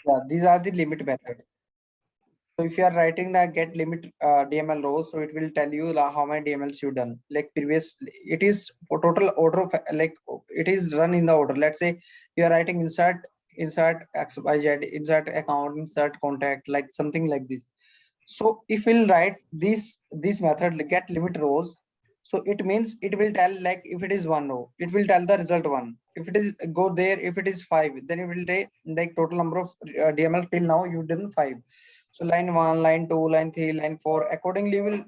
Yeah, these are the limit method. So if you are writing the get limit DML rows, so it will tell you how many DMLs you done. Like previous, it is for total order of like it is run in the order. Let's say you are writing insert XYZ, insert account, insert contact, like something like this. So if we'll write this method get limit rows, so it means it will tell like if it is one row, it will tell the result one. If it is go there, if it is five, then it will take like total number of DML till now you done five. So line one, line two, line three, line four. Accordingly, you will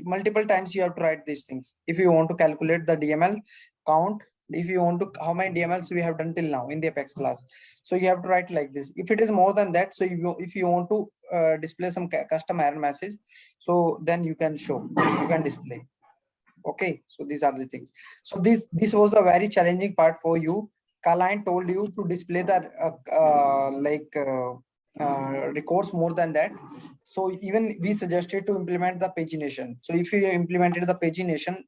multiple times you have to write these things. If you want to calculate the DML count, if you want to how many DMLs we have done till now in the Apex class, so you have to write like this. If it is more than that, so if you want to display some custom error message, so then you can show, you can display. Okay, so these are the things. So this was a very challenging part for you. Client told you to display the records more than that. So even we suggested to implement the pagination. So if you implemented the pagination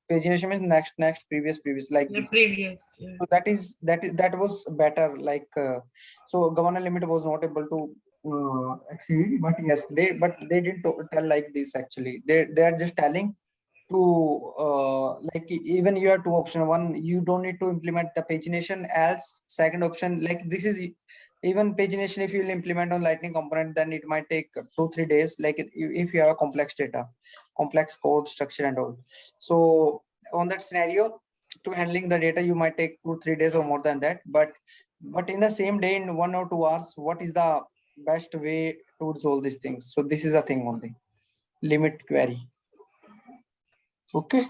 means next previous like The this. previous. So that was better. Like so governor limit was not able to exceed, but yes, they didn't tell like this. Actually, they are just telling to like even you have two option. One, you don't need to implement the pagination. Else second option, like this is even pagination, if you will implement on lightning component, then it might take 2-3 days, like if you have a complex data, complex code structure and all. So on that scenario, to handling the data, you might take 2-3 days or more than that. But in the same day, in 1 or 2 hours, what is the best way to resolve these things? So this is a thing only, limit query. Okay,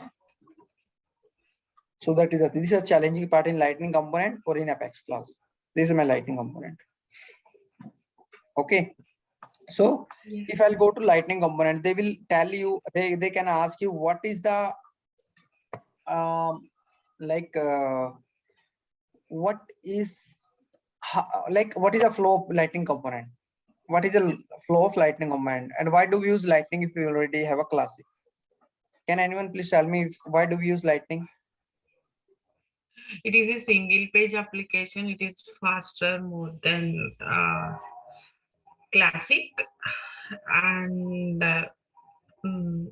so that is this is a challenging part in lightning component or in Apex class. This is my lightning component. Okay, so Yes. if I'll go to lightning component, they will tell you, they can ask you what is the like what is like what is a flow of lightning component, what is the flow of lightning component, and why do we use lightning if we already have a classic? Can anyone please tell me why do we use lightning? It is a single page application. It is faster more than classic, and mm,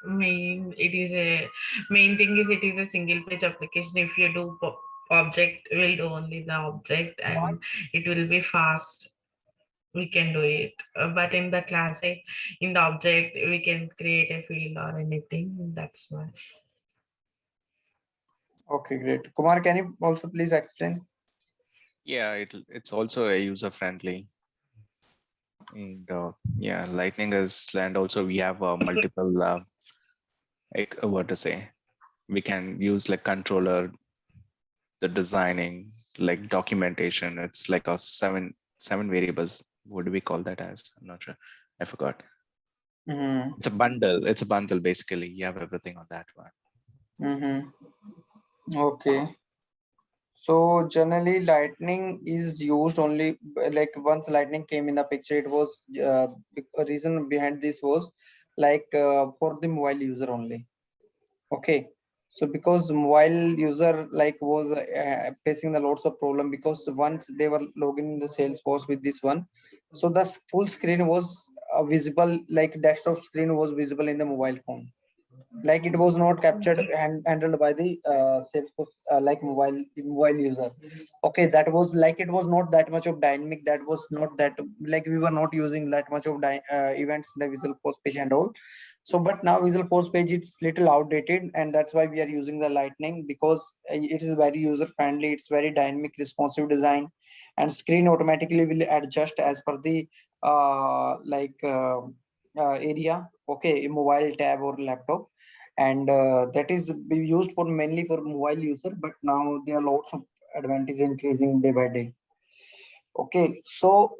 main thing is it is a single page application. If you do object, will do only the object, Why? and it will be fast. We can do it, but in the classic, in the object, we can create a field or anything. That's why. Okay, great. Kumar, can you also please explain? Yeah, it's also a user friendly. And yeah, Lightning is, and also we have multiple what to say, we can use like controller, the designing, like documentation. It's like a seven variables. What do we call that as? I'm not sure, I forgot. Mm-hmm. It's a bundle basically. You have everything on that one. Mm-hmm. Okay. So generally, lightning is used only like once lightning came in the picture. It was a reason behind this was like for the mobile user only. Okay. So because mobile user like was facing the lots of problem, because once they were logging in the Salesforce with this one, so the full screen was visible, like desktop screen was visible in the mobile phone, like it was not captured and handled by the Salesforce like mobile user. Okay, that was like it was not that much of dynamic. That was not that like we were not using that much of events in the Visual Force page and all. So, but now Visual Force page it's little outdated, and that's why we are using the Lightning, because it is very user friendly. It's very dynamic, responsive design, and screen automatically will adjust as per the area. Okay, mobile tab or laptop, and that is be used for mainly for mobile user, but now there are lots of advantage increasing day by day. Okay, so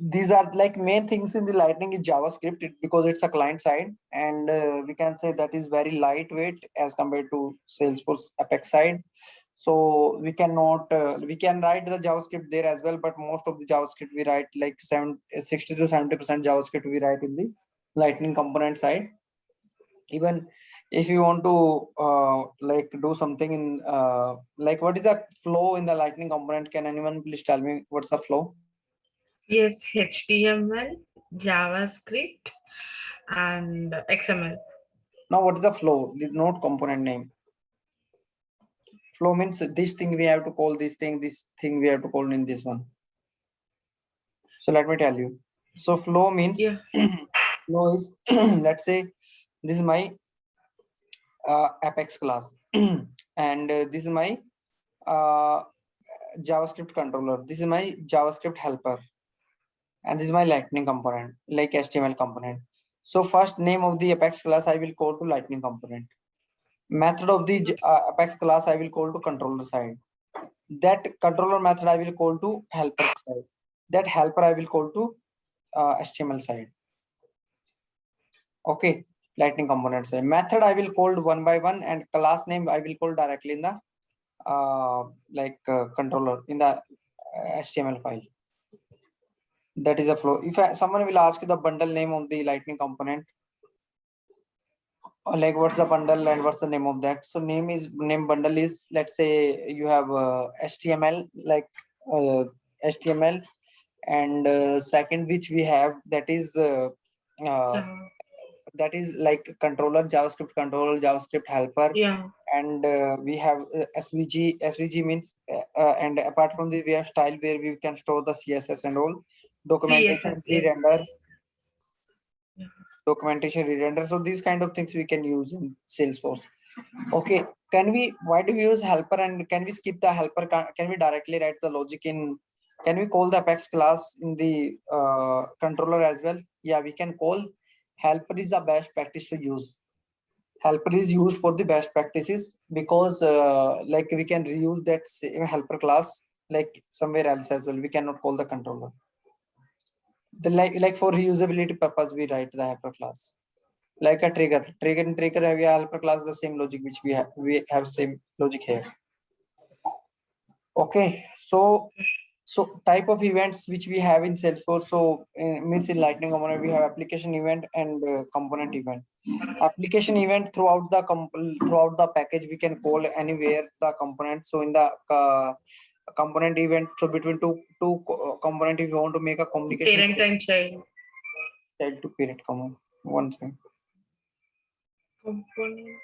these are like main things in the lightning is JavaScript, because it's a client side, and we can say that is very lightweight as compared to Salesforce Apex side. So we can write the JavaScript there as well, but most of the JavaScript we write like 60 to 70% JavaScript we write in the lightning component side. Even if you want to like do something in like what is the flow in the lightning component? Can anyone please tell me what's the flow? Yes, HTML, JavaScript, and XML. Now, what is the flow? The node component name. Flow means this thing we have to call this thing we have to call in this one. So let me tell you. So flow means Yeah. flow is let's say this is my Apex class and this is my uh, JavaScript controller. This is my JavaScript helper, and this is my Lightning component, like HTML component. So first name of the Apex class I will call to Lightning component. Method of the Apex class I will call to controller side. That controller method I will call to helper side. That helper I will call to HTML side. Okay, Lightning component side. Method I will call one by one, and class name I will call directly in the controller in the HTML file. That is a flow. If someone will ask you the bundle name of the Lightning component, or like what's the bundle and what's the name of that? So name bundle is, let's say you have HTML, like HTML, and second which we have that is Yeah. like controller, JavaScript controller, JavaScript helper, Yeah. and we have SVG. SVG means and apart from this we have style where we can store the CSS and all. Documentation, CSS. Yes. re-render, Yeah. documentation, re-render. So these kind of things we can use in Salesforce. Okay, why do we use helper, and can we skip the helper? Can we directly write the logic in? Can we call the Apex class in the controller as well? Yeah, we can call. Helper is the best practice to use. Helper is used for the best practices because like we can reuse that same helper class like somewhere else as well. We cannot call the controller. The like for reusability purpose, we write the helper class. Like a trigger and trigger have a helper class, the same logic which we have same logic here. Okay, so type of events which we have in Salesforce. So means in Lightning component we have application event and component event. Application event throughout the package we can call anywhere the component. So in the component event, so between two component, if you want to make a communication Parent and child. child to parent, come on one second. Component.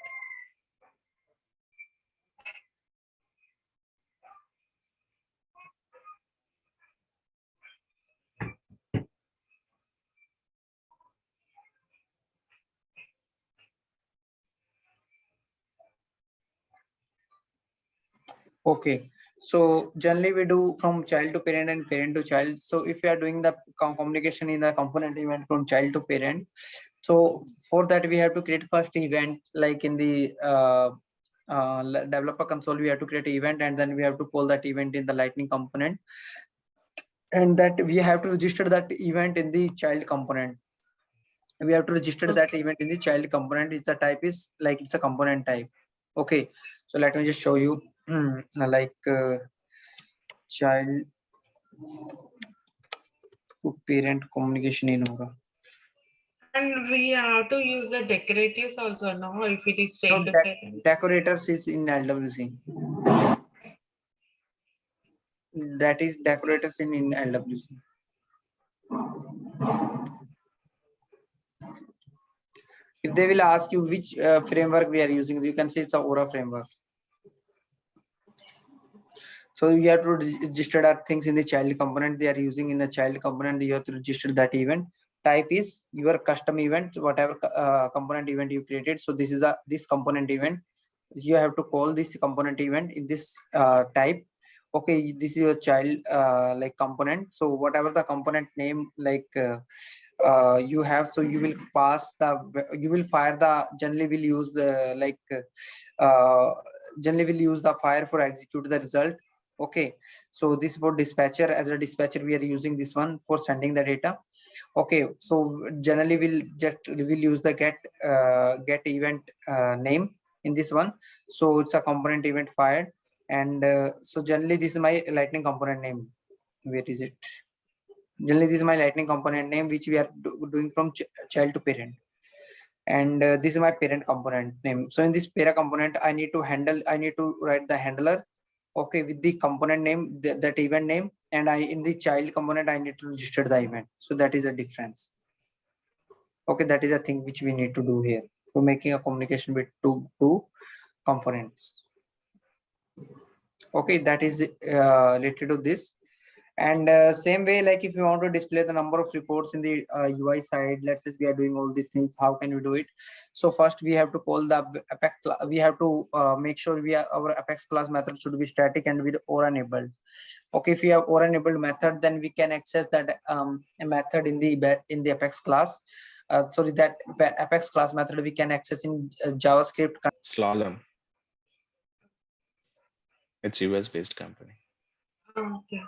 Okay, so generally we do from child to parent and parent to child. So if we are doing the communication in the component event from child to parent, so for that we have to create first event, like in the developer console we have to create an event, and then we have to call that event in the Lightning component, and that we have to register that event in the child component. We have to register that event in the child component. It's a type is like it's a component type. Okay, so let me just show you like child to parent communication in Aura. And we have to use the decoratives also, no? If it is So child to parent. decorators is in LWC. That is decorators in LWC. If they will ask you which framework we are using, you can say it's a Aura framework. So you have to register that things in the child component they are using in the child component. You have to register that event. Type is your custom event, whatever component event you created. So this is this component event. You have to call this component event in this type. Okay, this is your child like component. So whatever the component name like you have, so you will pass you will fire the generally will use the generally will use the fire for execute the result. Okay, so this for dispatcher, as a dispatcher we are using this one for sending the data. Okay, so generally we'll use the get event name in this one. So it's a component event fired, and so generally this is my Lightning component name. Where is it? Generally this is my Lightning component name which we are doing from child to parent, and this is my parent component name. So in this para component I need to write the handler Okay, with the component name, that event name, and in the child component, I need to register the event. So that is a difference. Okay, that is a thing which we need to do here for making a communication with two components. Okay, that is related to this. And same way, like if you want to display the number of reports in the UI side, let's say we are doing all these things, how can we do it? So first we have to call the Apex, we have to make sure our Apex class method should be static and with OR enabled. Okay, if we have OR enabled method, then we can access that method in the Apex class. Sorry, that Apex class method we can access in JavaScript. Slalom. It's US based company. Okay.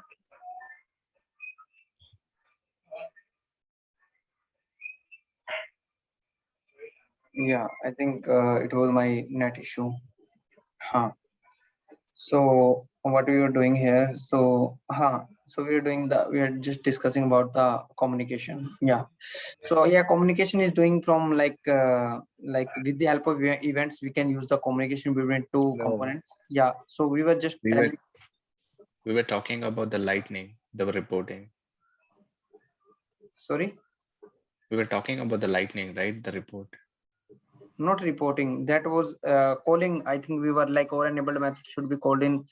Yeah, I think it was my net issue. Huh. So what we were doing here, so we are just discussing about the communication. Yeah. So yeah, communication is doing from like with the help of events, we can use the communication between two No. components. Yeah. So we were just We were talking about the lightning, the reporting. sorry, We were talking about the lightning, right? The report. not reporting. That was calling. I think we were like OR enabled method should be called in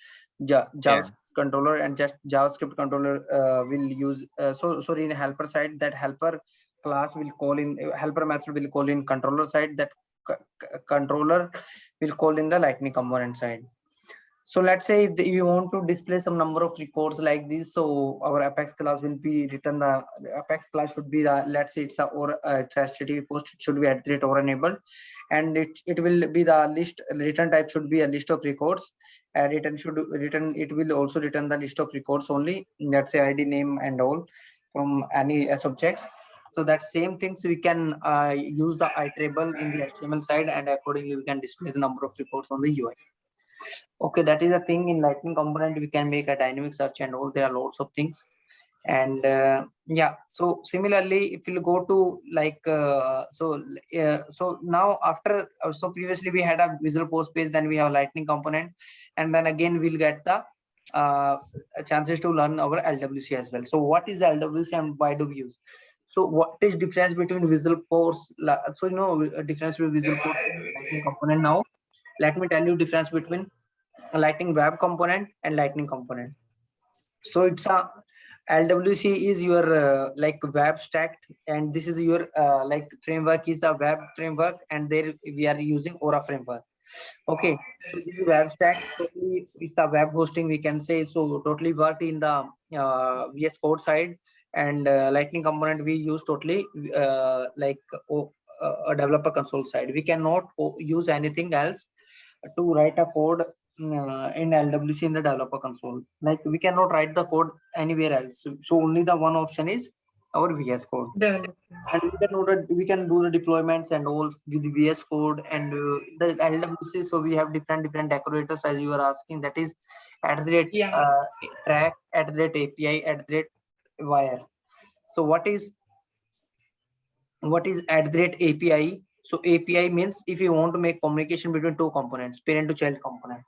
JavaScript controller, and just JavaScript controller will use. So sorry, in helper side, that helper class will call in helper method will call in controller side. That controller will call in the lightning component side. So let's say if you want to display some number of records like this, so our Apex class will be written. The Apex class should be the, let's say it's a or it's HTTP post, it should be @ or enabled, and it will be the list. Return type should be a list of records. It will also return the list of records only. Let's say ID, name, and all from any subjects. So that same things we can use the iterable in the HTML side, and accordingly we can display the number of records on the UI. Okay, that is a thing in lightning component. We can make a dynamic search and all. There are lots of things. And yeah, so similarly, if you go to like so now after so previously we had a Visual Force page, then we have lightning component, and then again we'll get the chances to learn our LWC as well. So what is LWC and why do we use? So what is difference between Visual Force? So you know a difference between Visual Force and lightning component. Now let me tell you difference between a lightning web component and lightning component. So it's a LWC is your like web stack, and this is your like framework is a web framework, and there we are using Aura framework. Okay, so this is web stack. Totally, it's a web hosting, we can say. So totally worked in the VS Code side, and lightning component we use totally like a developer console side. We cannot use anything else to write a code in LWC in the developer console. Like we cannot write the code anywhere else. So only the one option is our VS Code. Development. And we can do the deployments and all with VS Code and the LWC. So we have different decorators as you are asking. That is Yeah. @track, @API, @wire. So what is @API? So API means if you want to make communication between two components, parent to child component.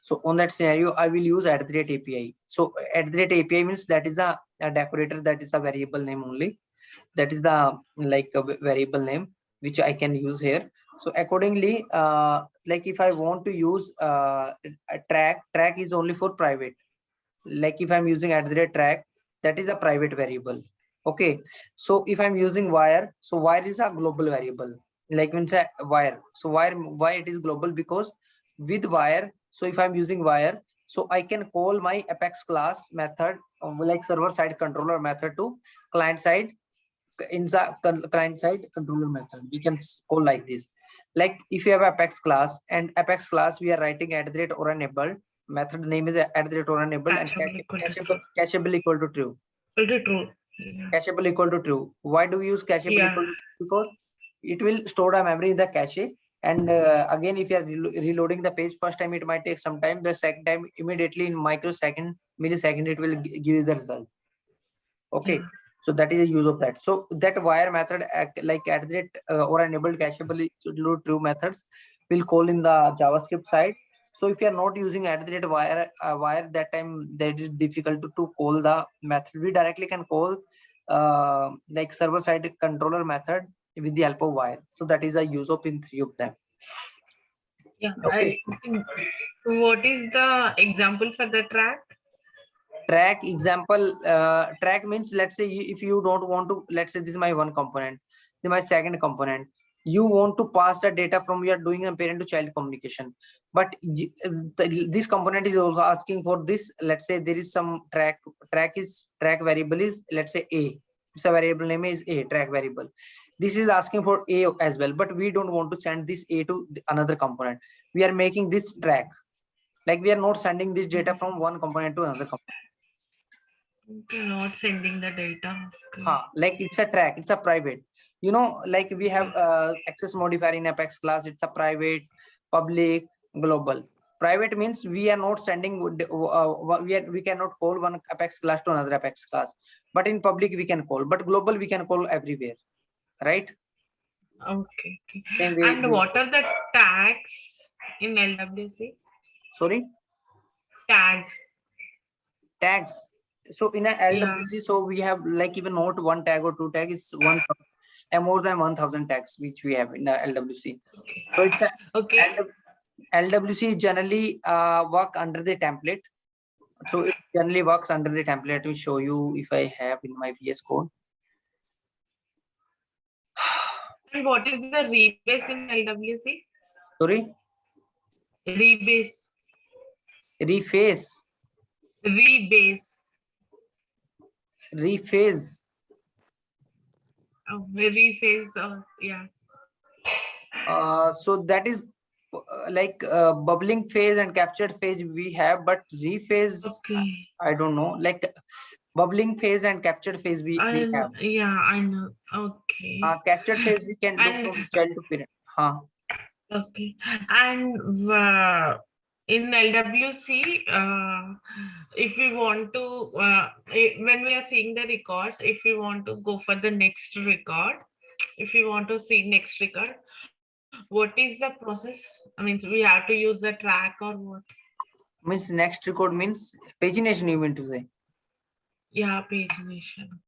So on that scenario, I will use @API. So @API means that is a decorator, that is a variable name only. That is the like a variable name which I can use here. So accordingly, like if I want to use a track is only for private. Like if I'm using @track, that is a private variable. Okay, so if I'm using wire, so wire is a global variable. Like when say wire, so why it is global? Because with wire, so if I'm using wire, so I can call my Apex class method like server side controller method to client side in the client side controller method. We can call like this. Like if you have Apex class, and Apex class we are writing @or enabled, method name is @or enabled, and Cacheable equal to true. cacheable equal to true. Equal to true. Yeah. Cacheable equal to true. Why do we use cacheable Yeah. equal to true? Because it will store the memory in the cache, and again if you are reloading the page first time, it might take some time. The second time, immediately in millisecond, it will give you the result. Okay. Yeah. So that is the use of that. So that wire method like @or enabled cacheable equal to true methods will call in the JavaScript side, So if you are not using @wire, that time that is difficult to call the method. We directly can call like server side controller method with the help of wire. So that is a use of in 3 of them. Yeah. Okay. What is the example for the track? Track example, track means, let's say if you don't want to, let's say this is my one component, this is my second component, you want to pass the data from, you are doing a parent to child communication, but this component is also asking for this. Let's say there is some track variable is, let's say a, it's a variable name is a track variable. This is asking for a as well, but we don't want to send this a to another component. We are making this track, like we are not sending this data from one component to another component. Okay, not sending the data. Okay. Like it's a track, it's a private, like we have access modifier in Apex class. It's a private, public, global. Private means we are not sending, we cannot call one Apex class to another Apex class, but in public we can call, but global we can call everywhere, right? Okay. Same way And what are the tags in LWC? sorry, Tags. so in a LWC, so we have like even not one tag or two tag, it's more than 1000 tags which we have in the LWC. So it's a Okay. LWC generally work under the template. So it generally works under the template. Let me show you if I have in my VS Code. And what is the rebase in LWC? Sorry, Rebase. rephase. Oh, rephase. Yeah. So that is like bubbling phase and captured phase we have, but rephase, Okay. I don't know. Like bubbling phase and captured phase we have. Yeah, I know. Okay. Captured phase we can do And- from child to parent. Okay. And in LWC, if we want to, when we are seeing the records, if we want to go for the next record, if we want to see next record, what is the process? I mean, we have to use the track or what? Means next record means pagination, you mean to say? Yeah, pagination.